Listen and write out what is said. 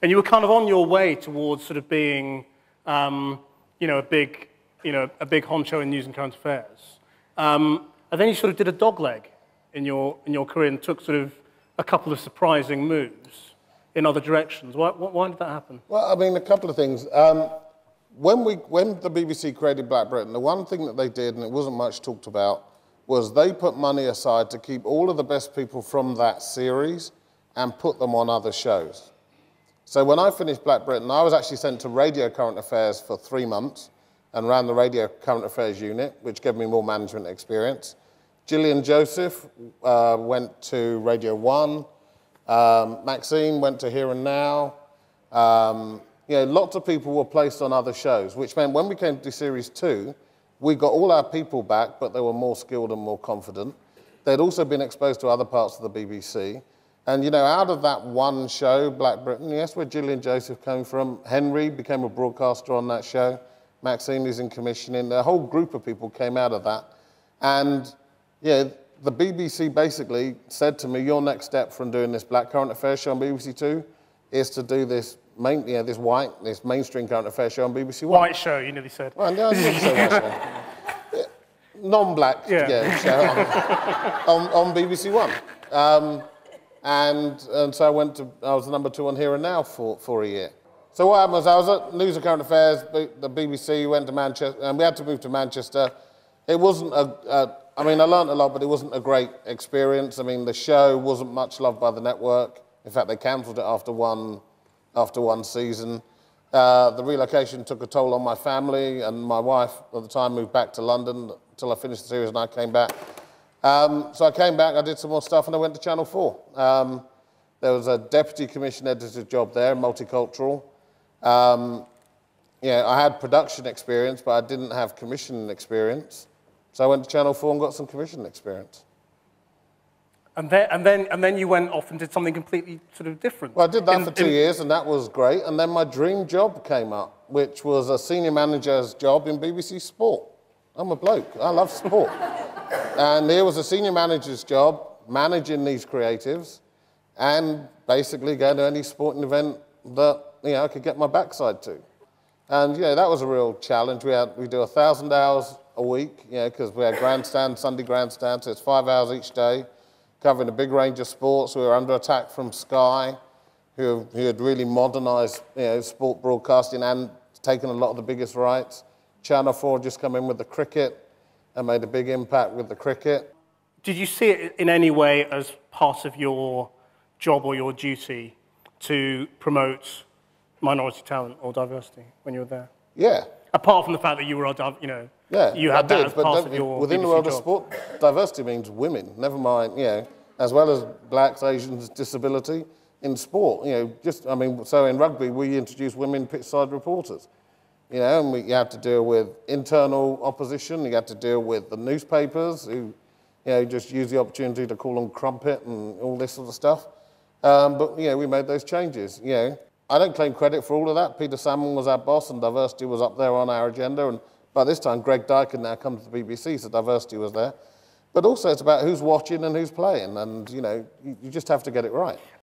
And you were kind of on your way towards sort of being, you know, a big honcho in news and current affairs. And then you sort of did a dogleg in your career and took sort of a couple of surprising moves in other directions. Why did that happen? Well, I mean, a couple of things. When the BBC created Black Britain, the one thing that they did, and it wasn't much talked about, was they put money aside to keep all of the best people from that series and put them on other shows. So when I finished Black Britain, I was actually sent to Radio Current Affairs for 3 months and ran the Radio Current Affairs unit, which gave me more management experience. Gillian Joseph went to Radio 1. Maxine went to Here and Now. You know, lots of people were placed on other shows, which meant when we came to Series 2, we got all our people back, but they were more skilled and more confident. They'd also been exposed to other parts of the BBC. And, you know, out of that one show, Black Britain, yes, where Gillian Joseph came from, Henry became a broadcaster on that show, Maxine is in commissioning, a whole group of people came out of that. And, yeah, the BBC basically said to me, your next step from doing this Black Current Affairs show on BBC Two is to do this this mainstream current affairs show on BBC One. White show, you nearly said. Well, no, I didn't say white show. Yeah, non-black show on BBC One. And so I was number 2 on Here and Now for a year. So what happened was I was at News and Current Affairs, the BBC, went to Manchester, and we had to move to Manchester. It wasn't I mean, I learned a lot, but it wasn't a great experience. I mean, the show wasn't much loved by the network. In fact, they cancelled it after one season. The relocation took a toll on my family, and my wife at the time moved back to London until I finished the series and I came back. So I came back, I did some more stuff, and I went to Channel 4. There was a deputy commission editor job there, multicultural. Yeah, I had production experience, but I didn't have commissioning experience. So I went to Channel 4 and got some commissioning experience. And then you went off and did something completely sort of different. Well, I did that for 2 years, and that was great. And then my dream job came up, which was a senior manager's job in BBC Sport. I'm a bloke. I love sport. And here was a senior manager's job, managing these creatives, and basically going to any sporting event that I could get my backside to. And that was a real challenge. We do 1,000 hours a week, because we had grandstand, Sunday grandstand, so it's 5 hours each day, covering a big range of sports. We were under attack from Sky, who had really modernised sport broadcasting and taken a lot of the biggest rights. Channel 4 just come in with the cricket and made a big impact with the cricket. Did you see it in any way as part of your job or your duty to promote minority talent or diversity when you were there? Yeah. Apart from the fact that you were, you had that as part of your within the world of sport, diversity means women, never mind, as well as blacks, Asians, disability in sport. So in rugby, we introduced women pitchside reporters. And you have to deal with internal opposition, you have to deal with the newspapers who, just use the opportunity to call them crumpet and all this sort of stuff. But, we made those changes, I don't claim credit for all of that. Peter Salmon was our boss, and diversity was up there on our agenda. And by this time, Greg Dyke had now come to the BBC, so diversity was there. But also, it's about who's watching and who's playing, and you just have to get it right.